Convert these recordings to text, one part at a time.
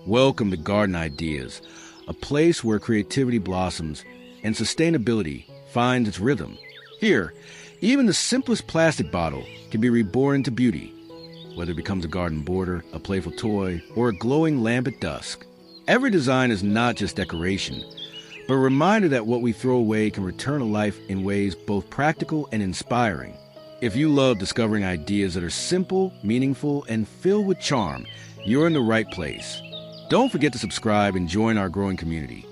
Welcome to Garden Ideas, a place where creativity blossoms and sustainability finds its rhythm. Here, even the simplest plastic bottle can be reborn into beauty, whether it becomes a garden border, a playful toy, or a glowing lamp at dusk. Every design is not just decoration, but a reminder that what we throw away can return to life in ways both practical and inspiring. If you love discovering ideas that are simple, meaningful, and filled with charm, you're in the right place. Don't forget to subscribe and join our growing community,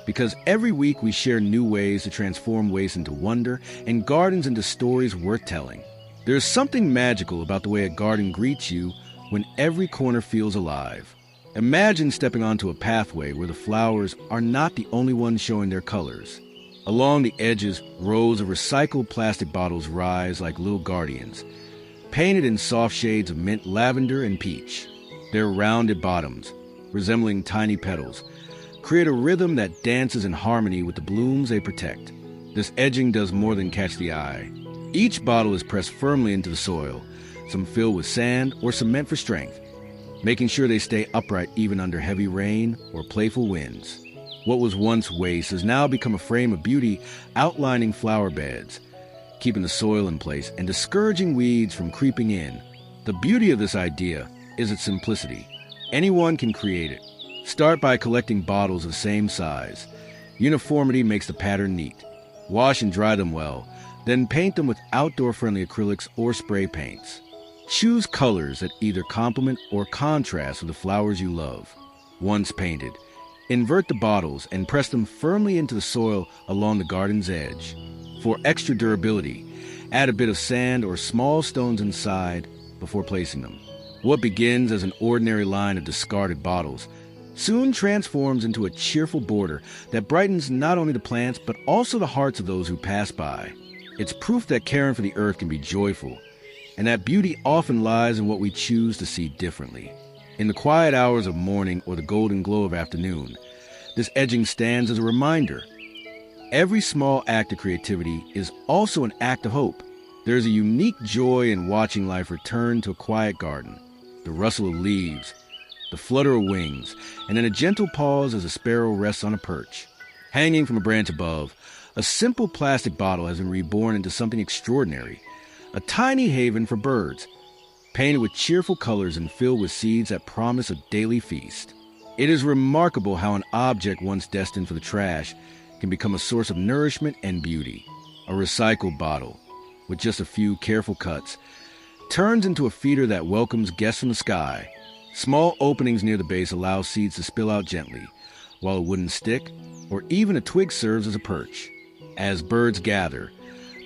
because every week we share new ways to transform waste into wonder and gardens into stories worth telling. There's something magical about the way a garden greets you when every corner feels alive. Imagine stepping onto a pathway where the flowers are not the only ones showing their colors. Along the edges, rows of recycled plastic bottles rise like little guardians, painted in soft shades of mint, lavender, and peach. Their rounded bottoms, resembling tiny petals, create a rhythm that dances in harmony with the blooms they protect. This edging does more than catch the eye. Each bottle is pressed firmly into the soil, some filled with sand or cement for strength, making sure they stay upright even under heavy rain or playful winds. What was once waste has now become a frame of beauty outlining flower beds, keeping the soil in place and discouraging weeds from creeping in. The beauty of this idea is its simplicity. Anyone can create it. Start by collecting bottles of the same size. Uniformity makes the pattern neat. Wash and dry them well, then paint them with outdoor-friendly acrylics or spray paints. Choose colors that either complement or contrast with the flowers you love. Once painted, invert the bottles and press them firmly into the soil along the garden's edge. For extra durability, add a bit of sand or small stones inside before placing them. What begins as an ordinary line of discarded bottles soon transforms into a cheerful border that brightens not only the plants but also the hearts of those who pass by. It's proof that caring for the earth can be joyful, and that beauty often lies in what we choose to see differently. In the quiet hours of morning or the golden glow of afternoon, this edging stands as a reminder. Every small act of creativity is also an act of hope. There's a unique joy in watching life return to a quiet garden. The rustle of leaves, the flutter of wings, and then a gentle pause as a sparrow rests on a perch. Hanging from a branch above, a simple plastic bottle has been reborn into something extraordinary, a tiny haven for birds, painted with cheerful colors and filled with seeds that promise a daily feast. It is remarkable how an object once destined for the trash can become a source of nourishment and beauty. A recycled bottle, with just a few careful cuts, turns into a feeder that welcomes guests from the sky. Small openings near the base allow seeds to spill out gently, while a wooden stick or even a twig serves as a perch. As birds gather,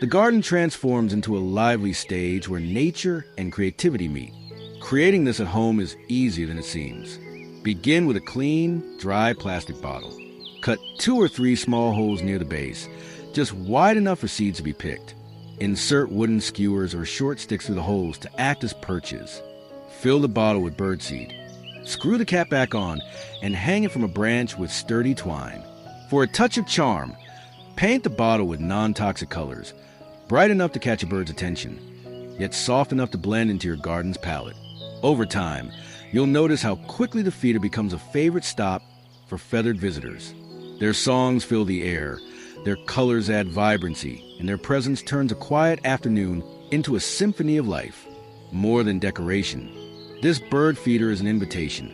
the garden transforms into a lively stage where nature and creativity meet. Creating this at home is easier than it seems. Begin with a clean, dry plastic bottle. Cut 2 or 3 small holes near the base, just wide enough for seeds to be picked. Insert wooden skewers or short sticks through the holes to act as perches. Fill the bottle with birdseed. Screw the cap back on and hang it from a branch with sturdy twine. For a touch of charm, paint the bottle with non-toxic colors, bright enough to catch a bird's attention, yet soft enough to blend into your garden's palette. Over time, you'll notice how quickly the feeder becomes a favorite stop for feathered visitors. Their songs fill the air, their colors add vibrancy, and their presence turns a quiet afternoon into a symphony of life. More than decoration, this bird feeder is an invitation,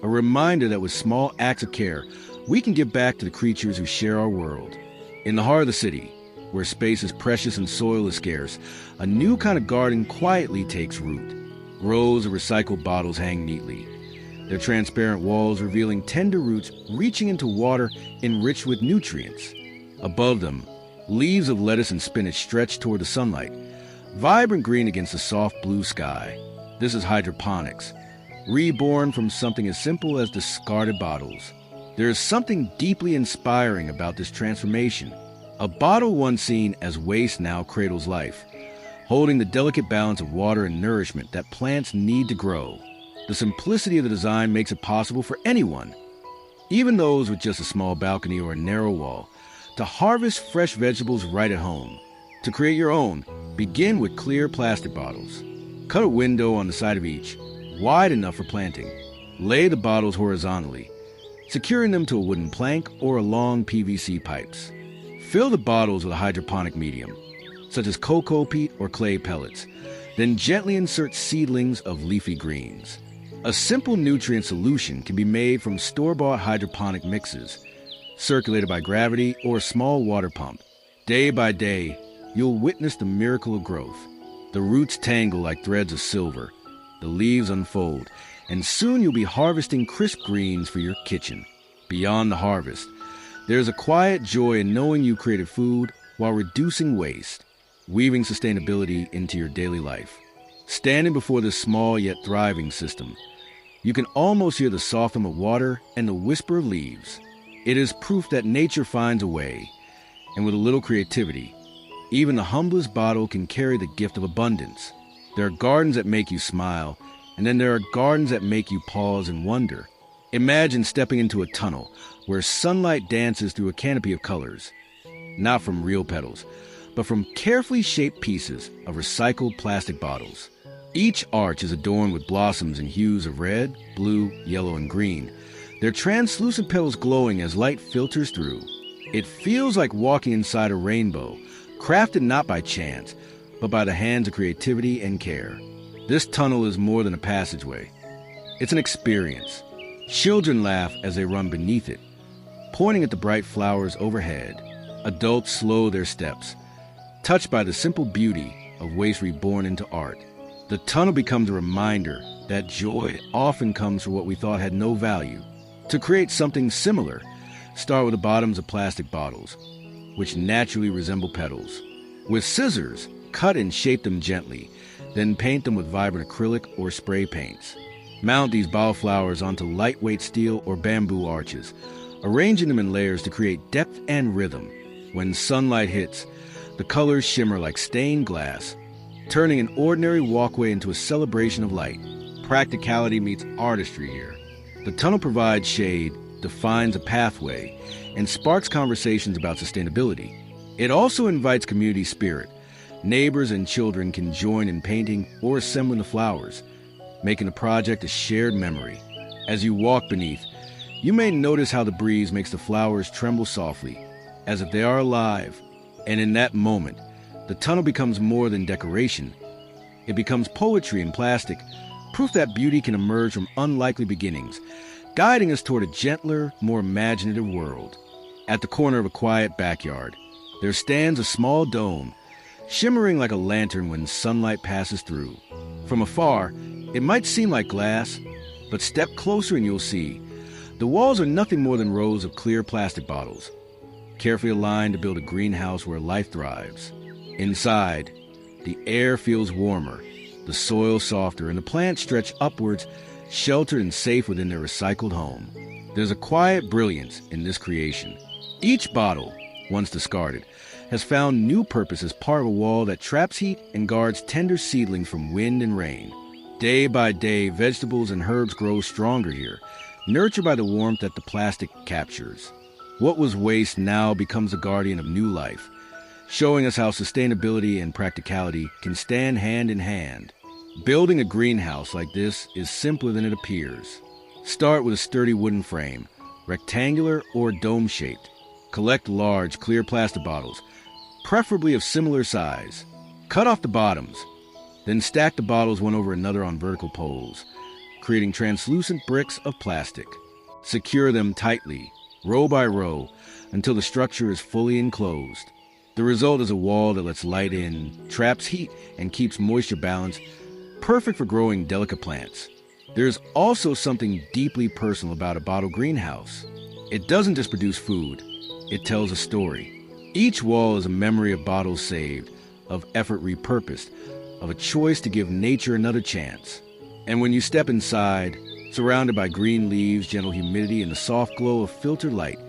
a reminder that with small acts of care, we can give back to the creatures who share our world. In the heart of the city, where space is precious and soil is scarce, a new kind of garden quietly takes root. Rows of recycled bottles hang neatly, their transparent walls revealing tender roots reaching into water enriched with nutrients. Above them, leaves of lettuce and spinach stretch toward the sunlight, vibrant green against the soft blue sky. This is hydroponics, reborn from something as simple as discarded bottles. There is something deeply inspiring about this transformation. A bottle once seen as waste now cradles life, holding the delicate balance of water and nourishment that plants need to grow. The simplicity of the design makes it possible for anyone, even those with just a small balcony or a narrow wall, to harvest fresh vegetables right at home. To create your own, begin with clear plastic bottles. Cut a window on the side of each, wide enough for planting. Lay the bottles horizontally, securing them to a wooden plank or long PVC pipes. Fill the bottles with a hydroponic medium, such as cocoa peat or clay pellets, then gently insert seedlings of leafy greens. A simple nutrient solution can be made from store-bought hydroponic mixes, circulated by gravity or a small water pump. Day by day, you'll witness the miracle of growth. The roots tangle like threads of silver, the leaves unfold, and soon you'll be harvesting crisp greens for your kitchen. Beyond the harvest, there's a quiet joy in knowing you created food while reducing waste, weaving sustainability into your daily life. Standing before this small yet thriving system, you can almost hear the soft hum of water and the whisper of leaves. It is proof that nature finds a way, and with a little creativity, even the humblest bottle can carry the gift of abundance. There are gardens that make you smile, and then there are gardens that make you pause and wonder. Imagine stepping into a tunnel where sunlight dances through a canopy of colors, not from real petals, but from carefully shaped pieces of recycled plastic bottles. Each arch is adorned with blossoms in hues of red, blue, yellow, and green, their translucent petals glowing as light filters through. It feels like walking inside a rainbow, crafted not by chance, but by the hands of creativity and care. This tunnel is more than a passageway. It's an experience. Children laugh as they run beneath it, pointing at the bright flowers overhead. Adults slow their steps, touched by the simple beauty of waste reborn into art. The tunnel becomes a reminder that joy often comes from what we thought had no value. To create something similar, start with the bottoms of plastic bottles, which naturally resemble petals. With scissors, cut and shape them gently, then paint them with vibrant acrylic or spray paints. Mount these bottle flowers onto lightweight steel or bamboo arches, arranging them in layers to create depth and rhythm. When sunlight hits, the colors shimmer like stained glass, turning an ordinary walkway into a celebration of light. Practicality meets artistry here. The tunnel provides shade, defines a pathway, and sparks conversations about sustainability. It also invites community spirit. Neighbors and children can join in painting or assembling the flowers, making the project a shared memory. As you walk beneath, you may notice how the breeze makes the flowers tremble softly, as if they are alive. And in that moment, the tunnel becomes more than decoration. It becomes poetry in plastic, proof that beauty can emerge from unlikely beginnings, guiding us toward a gentler, more imaginative world. At the corner of a quiet backyard, there stands a small dome, shimmering like a lantern when sunlight passes through. From afar, it might seem like glass, but step closer and you'll see. The walls are nothing more than rows of clear plastic bottles, carefully aligned to build a greenhouse where life thrives. Inside, the air feels warmer, the soil softer, and the plants stretch upwards, sheltered and safe within their recycled home. There's a quiet brilliance in this creation. Each bottle, once discarded, has found new purpose as part of a wall that traps heat and guards tender seedlings from wind and rain. Day by day, vegetables and herbs grow stronger here, nurtured by the warmth that the plastic captures. What was waste now becomes a guardian of new life, showing us how sustainability and practicality can stand hand in hand. Building a greenhouse like this is simpler than it appears. Start with a sturdy wooden frame, rectangular or dome-shaped. Collect large, clear plastic bottles, preferably of similar size. Cut off the bottoms, then stack the bottles one over another on vertical poles, creating translucent bricks of plastic. Secure them tightly, row by row, until the structure is fully enclosed. The result is a wall that lets light in, traps heat, and keeps moisture balanced, perfect for growing delicate plants. There's also something deeply personal about a bottle greenhouse. It doesn't just produce food, it tells a story. Each wall is a memory of bottles saved, of effort repurposed, of a choice to give nature another chance. And when you step inside, surrounded by green leaves, gentle humidity, and the soft glow of filtered light,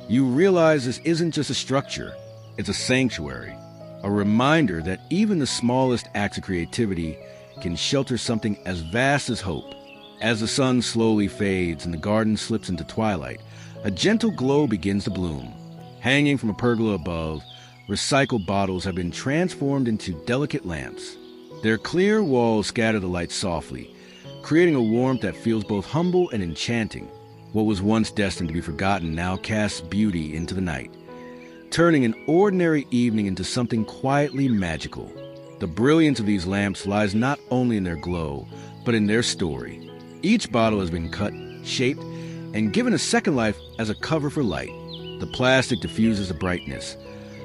you realize this isn't just a structure, it's a sanctuary, a reminder that even the smallest acts of creativity can shelter something as vast as hope. As the sun slowly fades and the garden slips into twilight, a gentle glow begins to bloom. Hanging from a pergola above, recycled bottles have been transformed into delicate lamps. Their clear walls scatter the light softly, creating a warmth that feels both humble and enchanting. What was once destined to be forgotten now casts beauty into the night, turning an ordinary evening into something quietly magical. The brilliance of these lamps lies not only in their glow, but in their story. Each bottle has been cut, shaped, and given a second life as a cover for light. The plastic diffuses the brightness,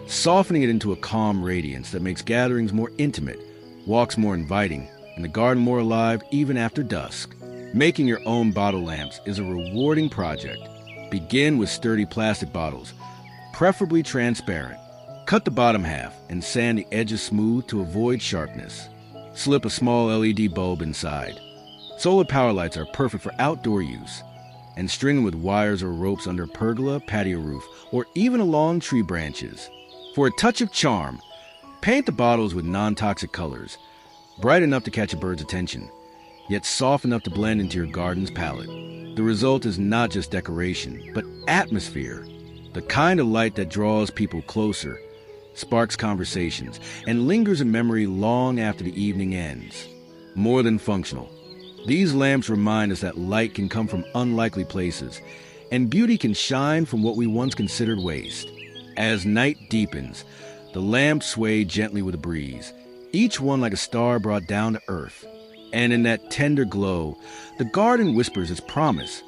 softening it into a calm radiance that makes gatherings more intimate, walks more inviting, and the garden more alive even after dusk. Making your own bottle lamps is a rewarding project. Begin with sturdy plastic bottles, preferably transparent. Cut the bottom half and sand the edges smooth to avoid sharpness. Slip a small LED bulb inside. Solar power lights are perfect for outdoor use, and string them with wires or ropes under a pergola, patio roof, or even along tree branches. For a touch of charm, paint the bottles with non-toxic colors, bright enough to catch a bird's attention, yet soft enough to blend into your garden's palette. The result is not just decoration, but atmosphere. The kind of light that draws people closer, sparks conversations, and lingers in memory long after the evening ends. More than functional, these lamps remind us that light can come from unlikely places, and beauty can shine from what we once considered waste. As night deepens, the lamps sway gently with a breeze, each one like a star brought down to earth. And in that tender glow, the garden whispers its promise.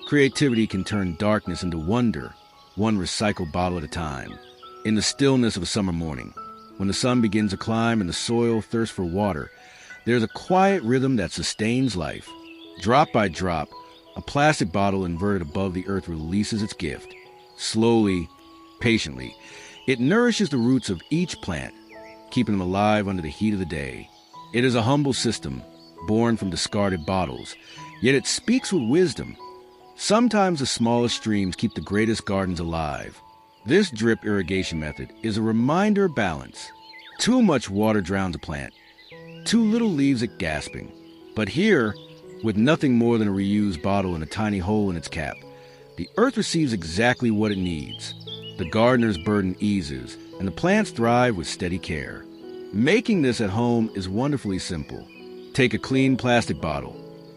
Creativity can turn darkness into wonder, one recycled bottle at a time. In the stillness of a summer morning, when the sun begins to climb and the soil thirsts for water, there's a quiet rhythm that sustains life. Drop by drop, a plastic bottle inverted above the earth releases its gift. Slowly, patiently, it nourishes the roots of each plant, keeping them alive under the heat of the day. It is a humble system, born from discarded bottles, yet it speaks with wisdom. Sometimes the smallest streams keep the greatest gardens alive. This drip irrigation method is a reminder of balance. Too much water drowns a plant. Too little leaves it gasping. But here, with nothing more than a reused bottle and a tiny hole in its cap, the earth receives exactly what it needs. The gardener's burden eases, and the plants thrive with steady care. Making this at home is wonderfully simple. Take a clean plastic bottle,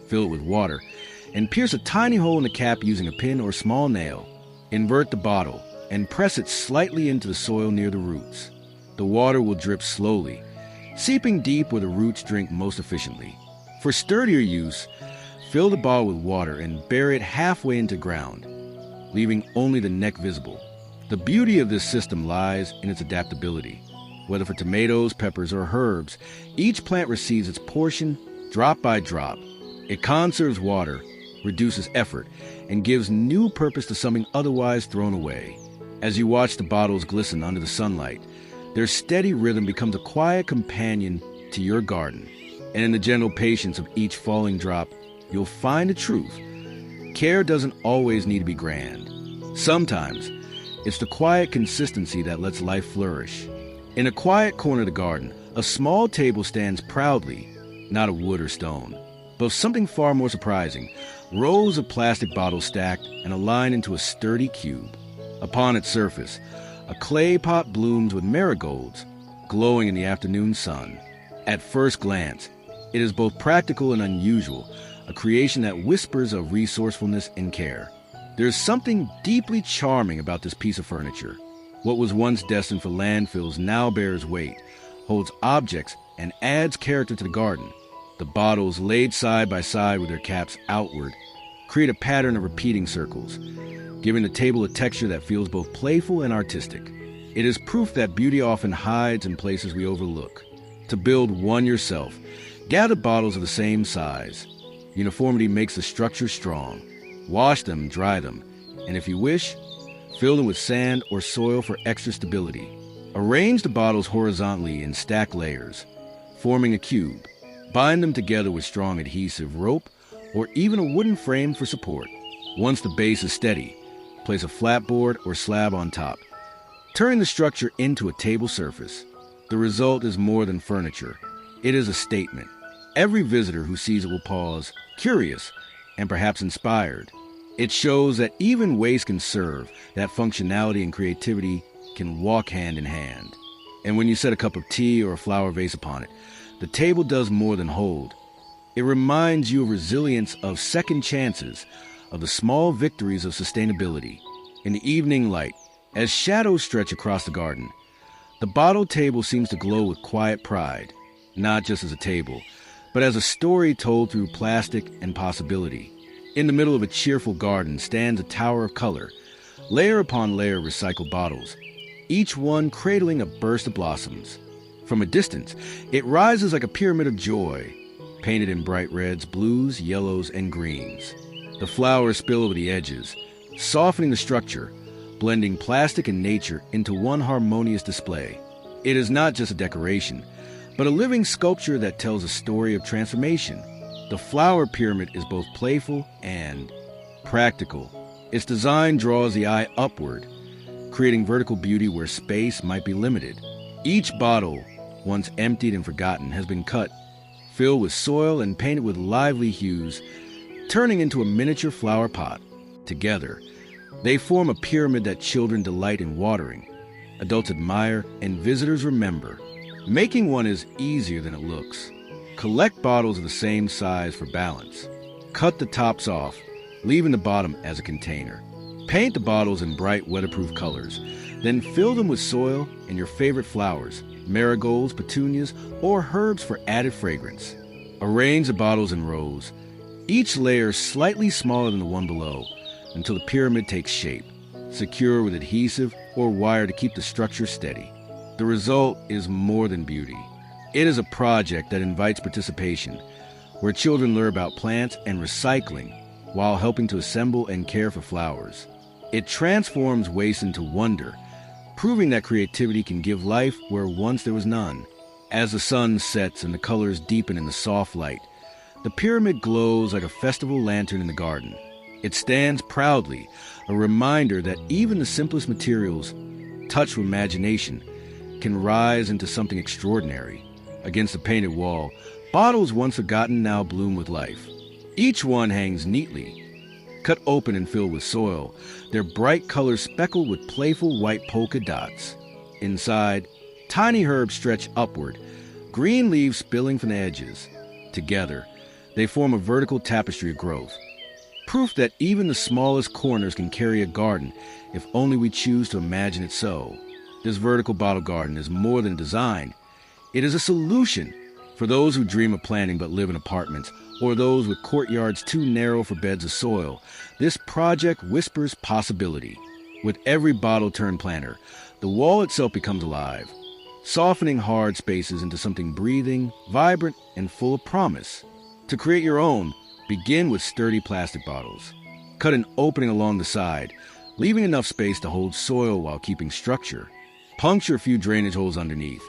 fill it with water, and pierce a tiny hole in the cap using a pin or small nail. Invert the bottle and press it slightly into the soil near the roots. The water will drip slowly, seeping deep where the roots drink most efficiently. For sturdier use, fill the bottle with water and bury it halfway into the ground, leaving only the neck visible. The beauty of this system lies in its adaptability. Whether for tomatoes, peppers, or herbs, each plant receives its portion drop by drop. It conserves water, reduces effort, and gives new purpose to something otherwise thrown away. As you watch the bottles glisten under the sunlight, their steady rhythm becomes a quiet companion to your garden. And in the gentle patience of each falling drop, you'll find the truth. Care doesn't always need to be grand. Sometimes, it's the quiet consistency that lets life flourish. In a quiet corner of the garden, a small table stands proudly, not of wood or stone, but of something far more surprising, rows of plastic bottles stacked and aligned into a sturdy cube. Upon its surface, a clay pot blooms with marigolds, glowing in the afternoon sun. At first glance, it is both practical and unusual, a creation that whispers of resourcefulness and care. There is something deeply charming about this piece of furniture. What was once destined for landfills now bears weight, holds objects, and adds character to the garden. The bottles, laid side by side with their caps outward, create a pattern of repeating circles, giving the table a texture that feels both playful and artistic. It is proof that beauty often hides in places we overlook. To build one yourself, gather bottles of the same size. Uniformity makes the structure strong. Wash them, dry them, and if you wish, fill them with sand or soil for extra stability. Arrange the bottles horizontally in stacked layers, forming a cube. Bind them together with strong adhesive rope or even a wooden frame for support. Once the base is steady, place a flat board or slab on top, turning the structure into a table surface. The result is more than furniture. It is a statement. Every visitor who sees it will pause, curious and perhaps inspired. It shows that even waste can serve, that functionality and creativity can walk hand in hand. And when you set a cup of tea or a flower vase upon it, the table does more than hold. It reminds you of resilience, of second chances, of the small victories of sustainability. In the evening light, as shadows stretch across the garden, the bottle table seems to glow with quiet pride, not just as a table, but as a story told through plastic and possibility. In the middle of a cheerful garden stands a tower of color, layer upon layer of recycled bottles, each one cradling a burst of blossoms. From a distance, it rises like a pyramid of joy, painted in bright reds, blues, yellows, and greens. The flowers spill over the edges, softening the structure, blending plastic and nature into one harmonious display. It is not just a decoration, but a living sculpture that tells a story of transformation. The flower pyramid is both playful and practical. Its design draws the eye upward, creating vertical beauty where space might be limited. Each bottle, once emptied and forgotten, has been cut, filled with soil, and painted with lively hues, turning into a miniature flower pot. Together, they form a pyramid that children delight in watering, adults admire, and visitors remember. Making one is easier than it looks. Collect bottles of the same size for balance. Cut the tops off, leaving the bottom as a container. Paint the bottles in bright, weatherproof colors. Then fill them with soil and your favorite flowers, marigolds, petunias, or herbs for added fragrance. Arrange the bottles in rows, each layer slightly smaller than the one below, until the pyramid takes shape, secure with adhesive or wire to keep the structure steady. The result is more than beauty. It is a project that invites participation, where children learn about plants and recycling while helping to assemble and care for flowers. It transforms waste into wonder, proving that creativity can give life where once there was none. As the sun sets and the colors deepen in the soft light, the pyramid glows like a festival lantern in the garden. It stands proudly, a reminder that even the simplest materials, touched with imagination, can rise into something extraordinary. Against the painted wall, bottles once forgotten now bloom with life. Each one hangs neatly, cut open and filled with soil, their bright colors speckled with playful white polka dots. Inside, tiny herbs stretch upward, green leaves spilling from the edges. Together, they form a vertical tapestry of growth. Proof that even the smallest corners can carry a garden if only we choose to imagine it so. This vertical bottle garden is more than a design. It is a solution for those who dream of planting but live in apartments, or those with courtyards too narrow for beds of soil. This project whispers possibility. With every bottle turned planter, the wall itself becomes alive, softening hard spaces into something breathing, vibrant, and full of promise. To create your own, begin with sturdy plastic bottles. Cut an opening along the side, leaving enough space to hold soil while keeping structure. Puncture a few drainage holes underneath.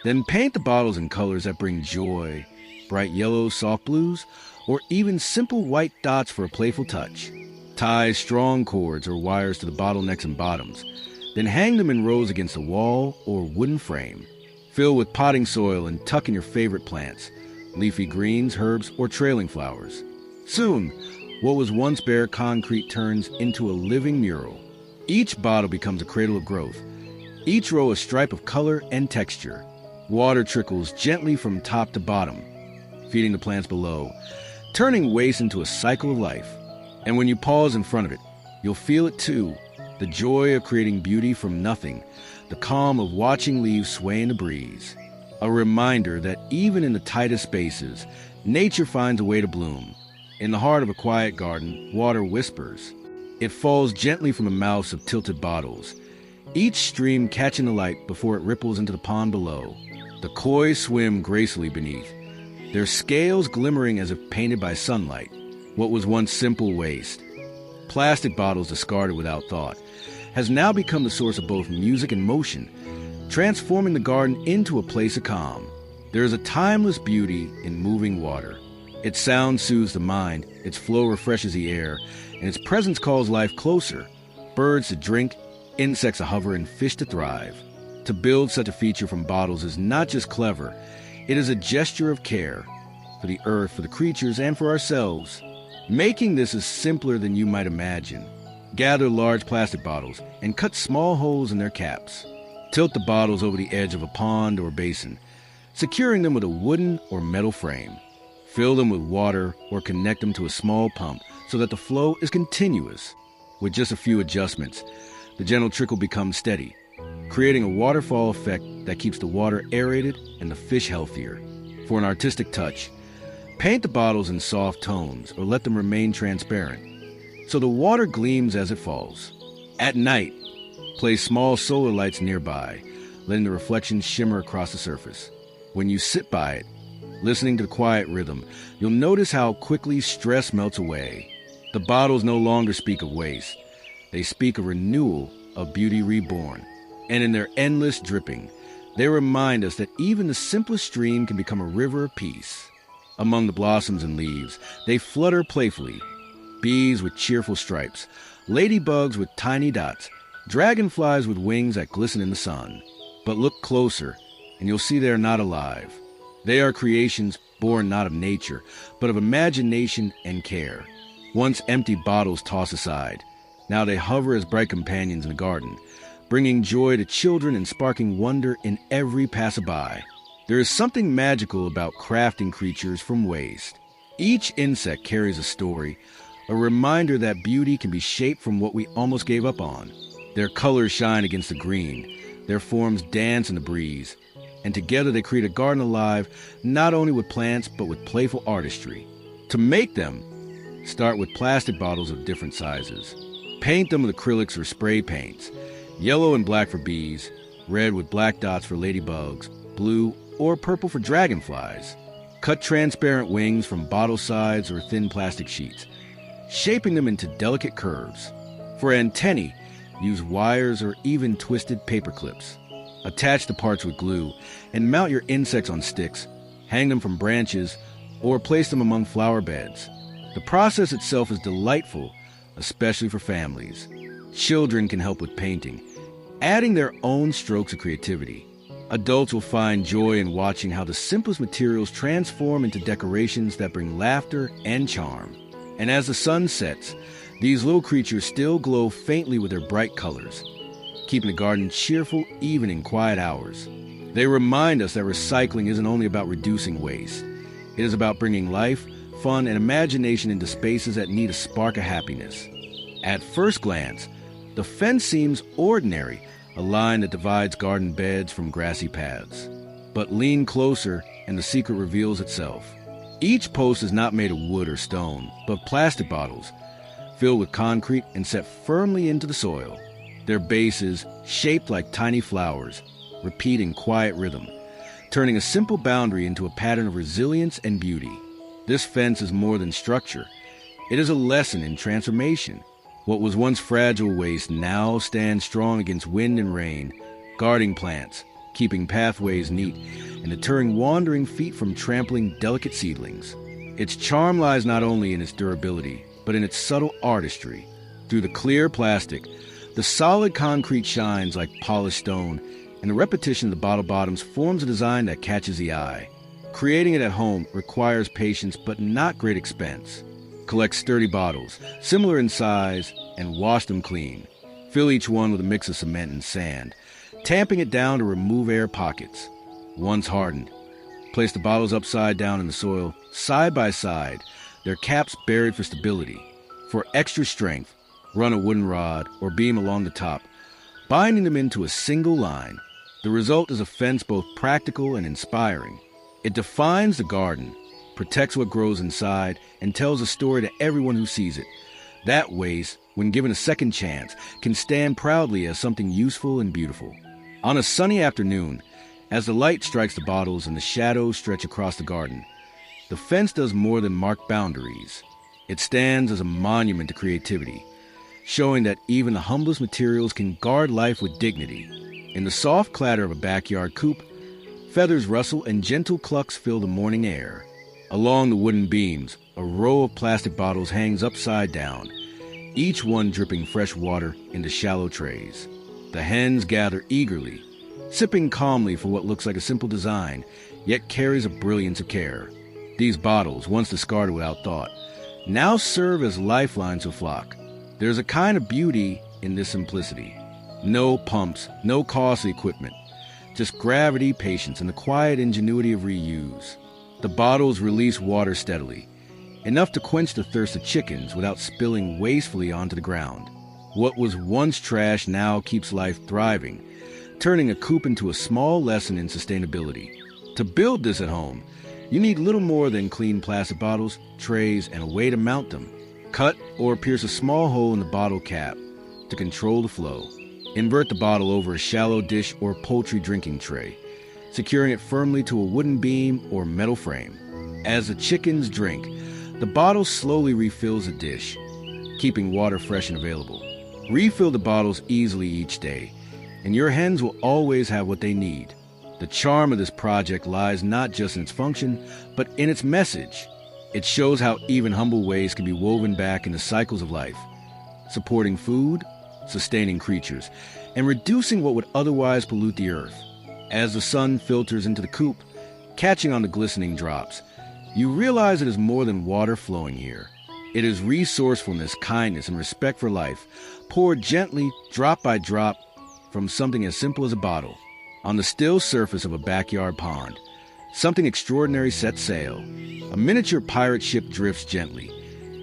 Then paint the bottles in colors that bring joy, bright yellows, soft blues, or even simple white dots for a playful touch. Tie strong cords or wires to the bottlenecks and bottoms, then hang them in rows against a wall or wooden frame. Fill with potting soil and tuck in your favorite plants, leafy greens, herbs, or trailing flowers. Soon, what was once bare concrete turns into a living mural. Each bottle becomes a cradle of growth, each row a stripe of color and texture. Water trickles gently from top to bottom, feeding the plants below, turning waste into a cycle of life. And when you pause in front of it, you'll feel it too, the joy of creating beauty from nothing, the calm of watching leaves sway in the breeze. A reminder that even in the tightest spaces, nature finds a way to bloom. In the heart of a quiet garden, water whispers. It falls gently from the mouths of tilted bottles, each stream catching the light before it ripples into the pond below. The koi swim gracefully beneath, their scales glimmering as if painted by sunlight. What was once simple waste, plastic bottles discarded without thought, has now become the source of both music and motion, transforming the garden into a place of calm. There is a timeless beauty in moving water. Its sound soothes the mind, its flow refreshes the air, and its presence calls life closer. Birds to drink, insects to hover, and fish to thrive. To build such a feature from bottles is not just clever, it is a gesture of care for the earth, for the creatures, and for ourselves. Making this is simpler than you might imagine. Gather large plastic bottles and cut small holes in their caps. Tilt the bottles over the edge of a pond or basin, securing them with a wooden or metal frame. Fill them with water or connect them to a small pump so that the flow is continuous. With just a few adjustments, the gentle trickle becomes steady, creating a waterfall effect that keeps the water aerated and the fish healthier. For an artistic touch, paint the bottles in soft tones or let them remain transparent, so the water gleams as it falls. At night, place small solar lights nearby, letting the reflections shimmer across the surface. When you sit by it, listening to the quiet rhythm, you'll notice how quickly stress melts away. The bottles no longer speak of waste. They speak of renewal, of beauty reborn. And in their endless dripping, they remind us that even the simplest stream can become a river of peace. Among the blossoms and leaves, they flutter playfully. Bees with cheerful stripes, ladybugs with tiny dots, dragonflies with wings that glisten in the sun. But look closer, and you'll see they are not alive. They are creations born not of nature, but of imagination and care. Once empty bottles tossed aside, now they hover as bright companions in the garden, bringing joy to children and sparking wonder in every passerby. There is something magical about crafting creatures from waste. Each insect carries a story, a reminder that beauty can be shaped from what we almost gave up on. Their colors shine against the green, their forms dance in the breeze, and together they create a garden alive not only with plants but with playful artistry. To make them, start with plastic bottles of different sizes. Paint them with acrylics or spray paints, yellow and black for bees, red with black dots for ladybugs, blue or purple for dragonflies. Cut transparent wings from bottle sides or thin plastic sheets, shaping them into delicate curves. For antennae, use wires or even twisted paper clips. Attach the parts with glue and mount your insects on sticks, hang them from branches, or place them among flower beds. The process itself is delightful, especially for families. Children can help with painting, adding their own strokes of creativity. Adults will find joy in watching how the simplest materials transform into decorations that bring laughter and charm. And as the sun sets, these little creatures still glow faintly with their bright colors, keeping the garden cheerful even in quiet hours. They remind us that recycling isn't only about reducing waste. It is about bringing life, fun, and imagination into spaces that need a spark of happiness. At first glance, the fence seems ordinary, a line that divides garden beds from grassy paths. But lean closer and the secret reveals itself. Each post is not made of wood or stone, but plastic bottles, filled with concrete and set firmly into the soil. Their bases, shaped like tiny flowers, repeat in quiet rhythm, turning a simple boundary into a pattern of resilience and beauty. This fence is more than structure. It is a lesson in transformation. What was once fragile waste now stands strong against wind and rain, guarding plants, keeping pathways neat, and deterring wandering feet from trampling delicate seedlings. Its charm lies not only in its durability, but in its subtle artistry. Through the clear plastic, the solid concrete shines like polished stone, and the repetition of the bottle bottoms forms a design that catches the eye. Creating it at home requires patience but not great expense. Collect sturdy bottles, similar in size, and wash them clean. Fill each one with a mix of cement and sand, tamping it down to remove air pockets. Once hardened, place the bottles upside down in the soil, side by side, their caps buried for stability. For extra strength, run a wooden rod or beam along the top, binding them into a single line. The result is a fence both practical and inspiring. It defines the garden, protects what grows inside, and tells a story to everyone who sees it. That waste, when given a second chance, can stand proudly as something useful and beautiful. On a sunny afternoon, as the light strikes the bottles and the shadows stretch across the garden, the fence does more than mark boundaries. It stands as a monument to creativity, showing that even the humblest materials can guard life with dignity. In the soft clatter of a backyard coop, feathers rustle and gentle clucks fill the morning air. Along the wooden beams, a row of plastic bottles hangs upside down, each one dripping fresh water into shallow trays. The hens gather eagerly, sipping calmly for what looks like a simple design, yet carries a brilliance of care. These bottles, once discarded without thought, now serve as lifelines of flock. There's a kind of beauty in this simplicity. No pumps, no costly equipment, just gravity, patience, and the quiet ingenuity of reuse. The bottles release water steadily, enough to quench the thirst of chickens without spilling wastefully onto the ground. What was once trash now keeps life thriving, turning a coop into a small lesson in sustainability. To build this at home, you need little more than clean plastic bottles, trays, and a way to mount them. Cut or pierce a small hole in the bottle cap to control the flow. Invert the bottle over a shallow dish or poultry drinking tray, securing it firmly to a wooden beam or metal frame. As the chickens drink, the bottle slowly refills the dish, keeping water fresh and available. Refill the bottles easily each day, and your hens will always have what they need. The charm of this project lies not just in its function, but in its message. It shows how even humble ways can be woven back into cycles of life, supporting food, sustaining creatures, and reducing what would otherwise pollute the earth. As the sun filters into the coop, catching on the glistening drops, you realize it is more than water flowing here. It is resourcefulness, kindness, and respect for life, poured gently, drop by drop, from something as simple as a bottle. On the still surface of a backyard pond, something extraordinary sets sail. A miniature pirate ship drifts gently,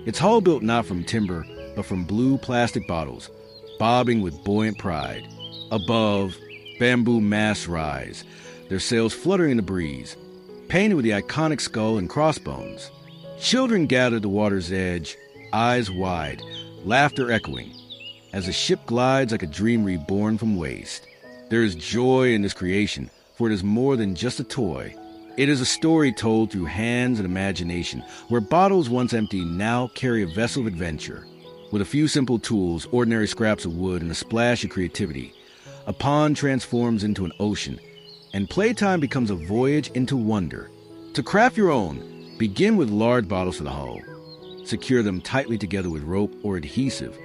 its hull built not from timber, but from blue plastic bottles, bobbing with buoyant pride. Above, bamboo masts rise, their sails fluttering in the breeze, painted with the iconic skull and crossbones. Children gather at the water's edge, eyes wide, laughter echoing, as the ship glides like a dream reborn from waste. There is joy in this creation, for it is more than just a toy. It is a story told through hands and imagination, where bottles once empty now carry a vessel of adventure. With a few simple tools, ordinary scraps of wood, and a splash of creativity, a pond transforms into an ocean, and playtime becomes a voyage into wonder. To craft your own, begin with large bottles for the hull. Secure them tightly together with rope or adhesive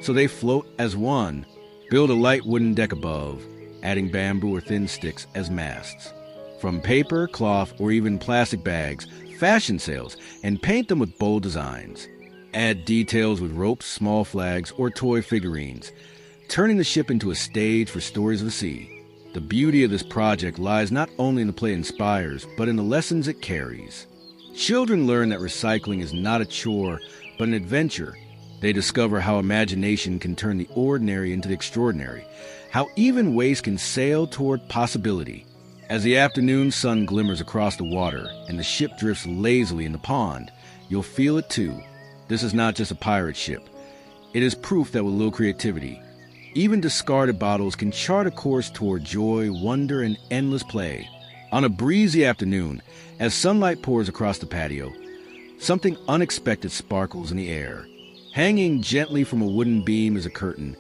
so they float as one. Build a light wooden deck above, adding bamboo or thin sticks as masts. From paper, cloth, or even plastic bags, fashion sails, and paint them with bold designs. Add details with ropes, small flags, or toy figurines, turning the ship into a stage for stories of the sea. The beauty of this project lies not only in the play it inspires, but in the lessons it carries. Children learn that recycling is not a chore, but an adventure. They discover how imagination can turn the ordinary into the extraordinary, how even waste can sail toward possibility. As the afternoon sun glimmers across the water and the ship drifts lazily in the pond, you'll feel it too. This is not just a pirate ship. It is proof that with little creativity, even discarded bottles can chart a course toward joy, wonder, and endless play. On a breezy afternoon, as sunlight pours across the patio, something unexpected sparkles in the air. Hanging gently from a wooden beam is a curtain,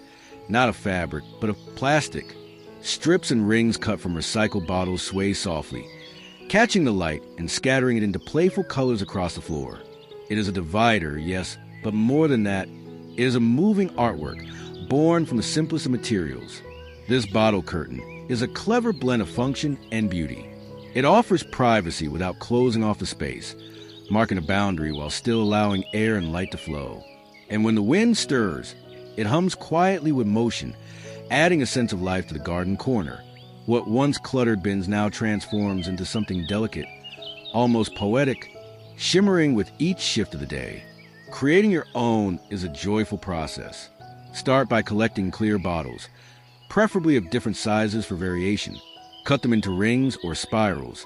not of fabric, but of plastic. Strips and rings cut from recycled bottles sway softly, catching the light and scattering it into playful colors across the floor. It is a divider, yes, but more than that, it is a moving artwork, born from the simplest of materials. This bottle curtain is a clever blend of function and beauty. It offers privacy without closing off the space, marking a boundary while still allowing air and light to flow. And when the wind stirs, it hums quietly with motion, adding a sense of life to the garden corner. What once cluttered bins now transforms into something delicate, almost poetic, shimmering with each shift of the day. Creating your own is a joyful process. Start by collecting clear bottles, preferably of different sizes for variation. Cut them into rings or spirals,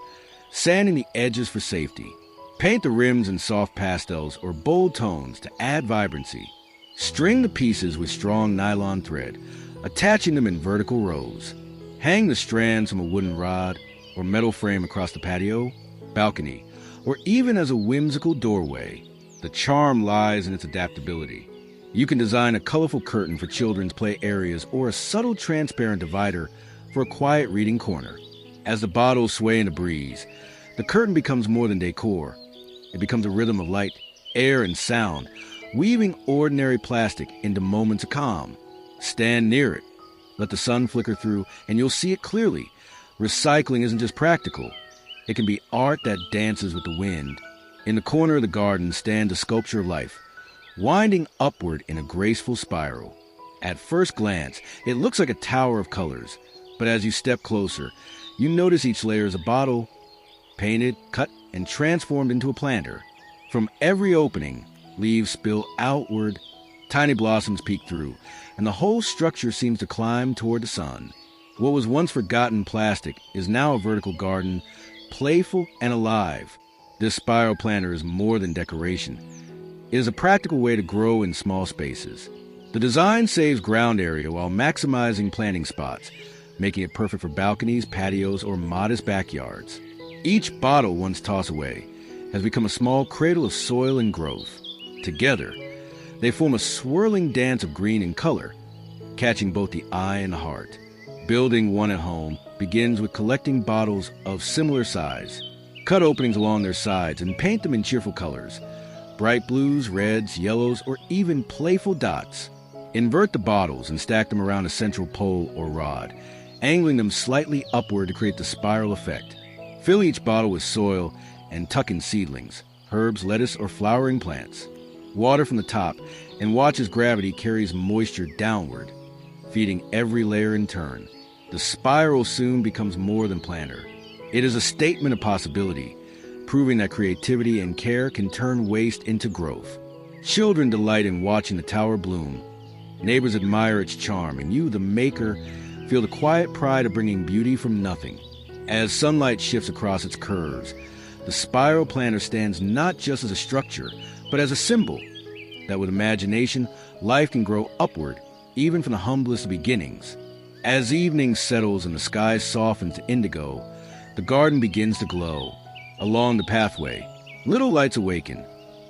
sanding the edges for safety. Paint the rims in soft pastels or bold tones to add vibrancy. String the pieces with strong nylon thread, attaching them in vertical rows. Hang the strands from a wooden rod or metal frame across the patio, balcony, or even as a whimsical doorway. The charm lies in its adaptability. You can design a colorful curtain for children's play areas or a subtle transparent divider for a quiet reading corner. As the bottles sway in the breeze, the curtain becomes more than decor. It becomes a rhythm of light, air, and sound, weaving ordinary plastic into moments of calm. Stand near it. Let the sun flicker through, and you'll see it clearly. Recycling isn't just practical. It can be art that dances with the wind. In the corner of the garden stands a sculpture of life, winding upward in a graceful spiral. At first glance, it looks like a tower of colors, but as you step closer, you notice each layer is a bottle, painted, cut, and transformed into a planter. From every opening, leaves spill outward, tiny blossoms peek through, and the whole structure seems to climb toward the sun. What was once forgotten plastic is now a vertical garden, playful and alive. This spiral planter is more than decoration. It is a practical way to grow in small spaces. The design saves ground area while maximizing planting spots, making it perfect for balconies, patios, or modest backyards. Each bottle once tossed away has become a small cradle of soil and growth. Together, they form a swirling dance of green and color, catching both the eye and the heart. Building one at home begins with collecting bottles of similar size. Cut openings along their sides and paint them in cheerful colors, bright blues, reds, yellows, or even playful dots. Invert the bottles and stack them around a central pole or rod, angling them slightly upward to create the spiral effect. Fill each bottle with soil and tuck in seedlings, herbs, lettuce, or flowering plants. Water from the top and watch as gravity carries moisture downward, feeding every layer in turn. The spiral soon becomes more than planter. It is a statement of possibility, proving that creativity and care can turn waste into growth. Children delight in watching the tower bloom. Neighbors admire its charm, and you, the maker, feel the quiet pride of bringing beauty from nothing. As sunlight shifts across its curves, the spiral planter stands not just as a structure, but as a symbol that with imagination, life can grow upward, even from the humblest beginnings. As evening settles and the sky softens to indigo, the garden begins to glow. Along the pathway, little lights awaken,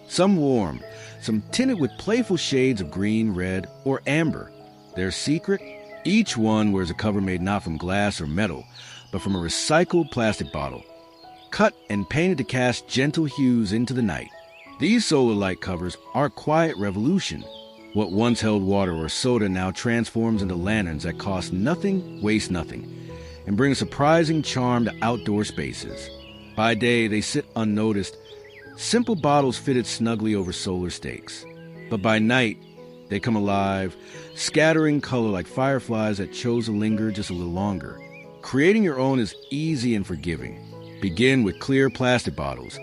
some warm, some tinted with playful shades of green, red, or amber. Their secret? Each one wears a cover made not from glass or metal, but from a recycled plastic bottle, cut and painted to cast gentle hues into the night. These solar light covers are a quiet revolution. What once held water or soda now transforms into lanterns that cost nothing, waste nothing, and bring a surprising charm to outdoor spaces. By day, they sit unnoticed, simple bottles fitted snugly over solar stakes. But by night, they come alive, scattering color like fireflies that chose to linger just a little longer. Creating your own is easy and forgiving. Begin with clear plastic bottles,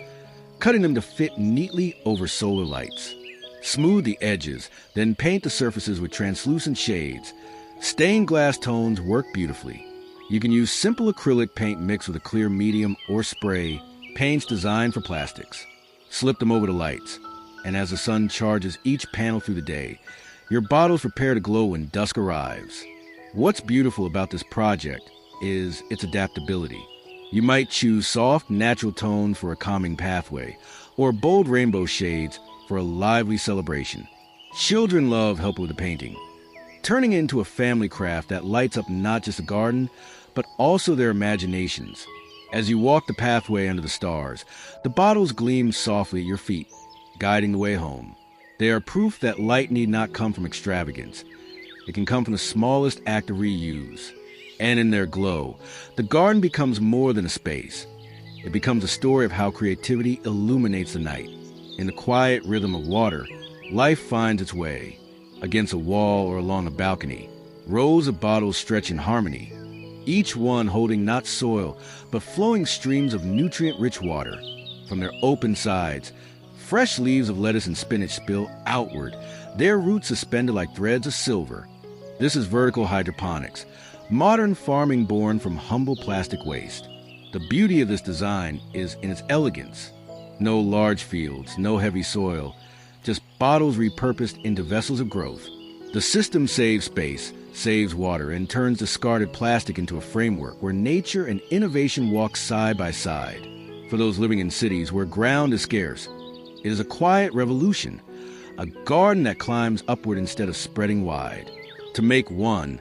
cutting them to fit neatly over solar lights. Smooth the edges, then paint the surfaces with translucent shades. Stained glass tones work beautifully. You can use simple acrylic paint mixed with a clear medium or spray, paints designed for plastics. Slip them over the lights, and as the sun charges each panel through the day, your bottles prepare to glow when dusk arrives. What's beautiful about this project is its adaptability. You might choose soft, natural tones for a calming pathway, or bold rainbow shades for a lively celebration. Children love helping with the painting, turning it into a family craft that lights up not just a garden, but also their imaginations. As you walk the pathway under the stars, the bottles gleam softly at your feet, guiding the way home. They are proof that light need not come from extravagance. It can come from the smallest act of reuse. And in their glow, the garden becomes more than a space. It becomes a story of how creativity illuminates the night. In the quiet rhythm of water, life finds its way. Against a wall or along a balcony, rows of bottles stretch in harmony, each one holding not soil, but flowing streams of nutrient-rich water. From their open sides, fresh leaves of lettuce and spinach spill outward, their roots suspended like threads of silver. This is vertical hydroponics, modern farming born from humble plastic waste. The beauty of this design is in its elegance. No large fields, no heavy soil, just bottles repurposed into vessels of growth. The system saves space, saves water, and turns discarded plastic into a framework where nature and innovation walk side by side. For those living in cities where ground is scarce, it is a quiet revolution, a garden that climbs upward instead of spreading wide. To make one,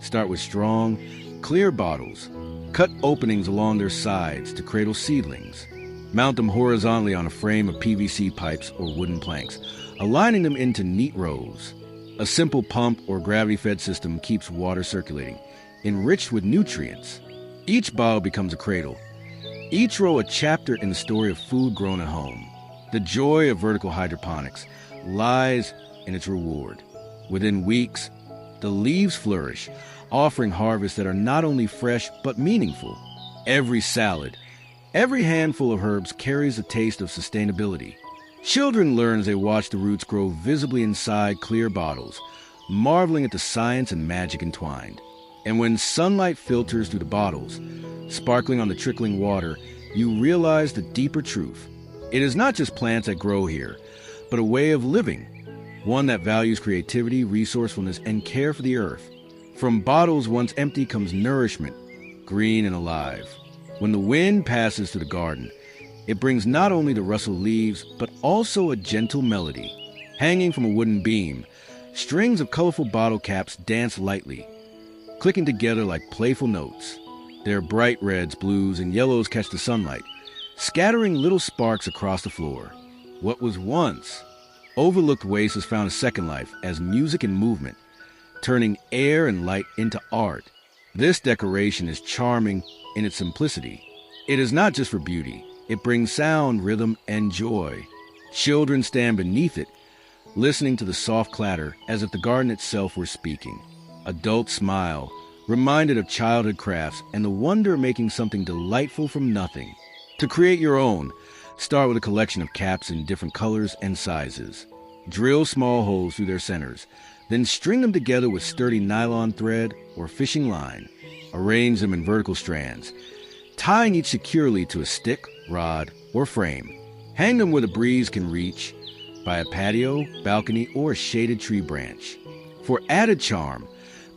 start with strong, clear bottles. Cut openings along their sides to cradle seedlings. Mount them horizontally on a frame of PVC pipes or wooden planks, aligning them into neat rows. A simple pump or gravity-fed system keeps water circulating, enriched with nutrients. Each bottle becomes a cradle, each row a chapter in the story of food grown at home. The joy of vertical hydroponics lies in its reward. Within weeks, the leaves flourish, offering harvests that are not only fresh but meaningful. Every salad, Every handful of herbs carries a taste of sustainability. Children learn as they watch the roots grow visibly inside clear bottles, marveling at the science and magic entwined. And when sunlight filters through the bottles, sparkling on the trickling water, you realize the deeper truth. It is not just plants that grow here, but a way of living, one that values creativity, resourcefulness, and care for the earth. From bottles once empty comes nourishment, green and alive. When the wind passes through the garden, it brings not only the rustle of leaves, but also a gentle melody. Hanging from a wooden beam, strings of colorful bottle caps dance lightly, clicking together like playful notes. Their bright reds, blues, and yellows catch the sunlight, scattering little sparks across the floor. What was once overlooked waste has found a second life as music and movement, turning air and light into art. This decoration is charming in its simplicity. It is not just for beauty. It brings sound, rhythm, and joy. Children stand beneath it, listening to the soft clatter as if the garden itself were speaking. Adults smile, reminded of childhood crafts and the wonder of making something delightful from nothing. To create your own, start with a collection of caps in different colors and sizes. Drill small holes through their centers, then string them together with sturdy nylon thread or fishing line. Arrange them in vertical strands, tying each securely to a stick, rod, or frame. Hang them where the breeze can reach, by a patio, balcony, or a shaded tree branch. For added charm,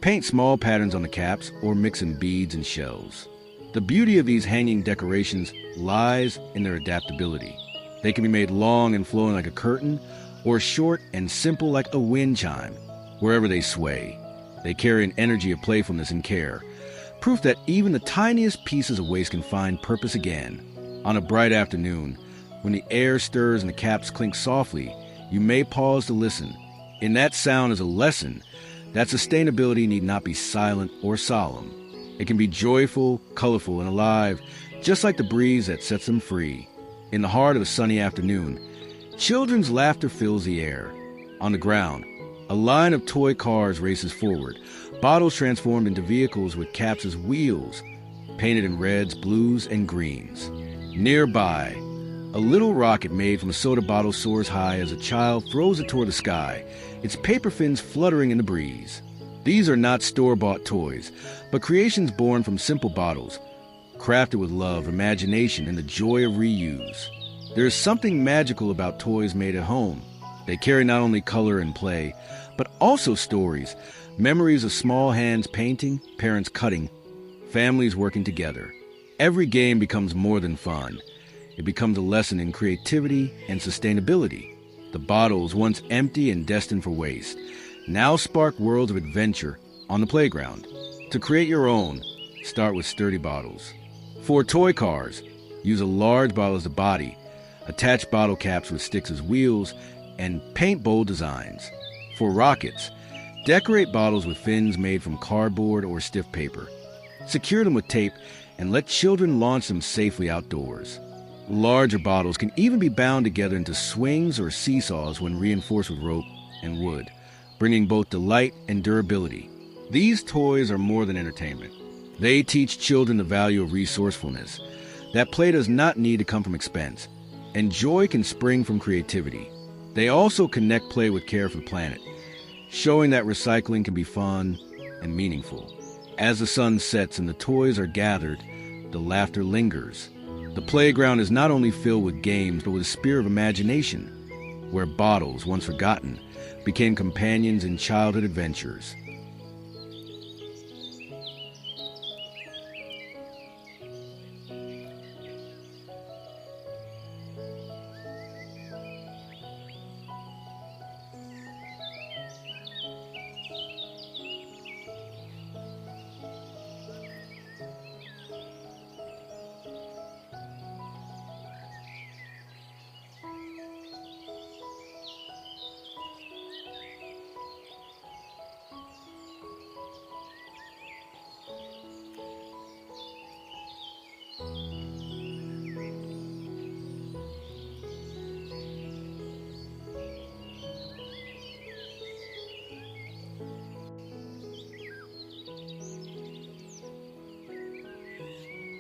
paint small patterns on the caps or mix in beads and shells. The beauty of these hanging decorations lies in their adaptability. They can be made long and flowing like a curtain, or short and simple like a wind chime. Wherever they sway, they carry an energy of playfulness and care, proof that even the tiniest pieces of waste can find purpose again. On a bright afternoon, when the air stirs and the caps clink softly, you may pause to listen. In that sound is a lesson that sustainability need not be silent or solemn. It can be joyful, colorful, and alive, just like the breeze that sets them free. In the heart of a sunny afternoon, children's laughter fills the air. On the ground, a line of toy cars races forward, bottles transformed into vehicles with caps as wheels, painted in reds, blues, and greens. Nearby, a little rocket made from a soda bottle soars high as a child throws it toward the sky, its paper fins fluttering in the breeze. These are not store-bought toys, but creations born from simple bottles, crafted with love, imagination, and the joy of reuse. There is something magical about toys made at home. They carry not only color and play, but also stories, memories of small hands painting, parents cutting, families working together. Every game becomes more than fun. It becomes a lesson in creativity and sustainability. The bottles, once empty and destined for waste, now spark worlds of adventure on the playground. To create your own, start with sturdy bottles. For toy cars, use a large bottle as the body, attach bottle caps with sticks as wheels, and paint bold designs. For rockets, decorate bottles with fins made from cardboard or stiff paper. Secure them with tape and let children launch them safely outdoors. Larger bottles can even be bound together into swings or seesaws when reinforced with rope and wood, bringing both delight and durability. These toys are more than entertainment. They teach children the value of resourcefulness, that play does not need to come from expense, and joy can spring from creativity. They also connect play with care for the planet, showing that recycling can be fun and meaningful. As the sun sets and the toys are gathered, the laughter lingers. The playground is not only filled with games, but with a spirit of imagination, where bottles, once forgotten, became companions in childhood adventures.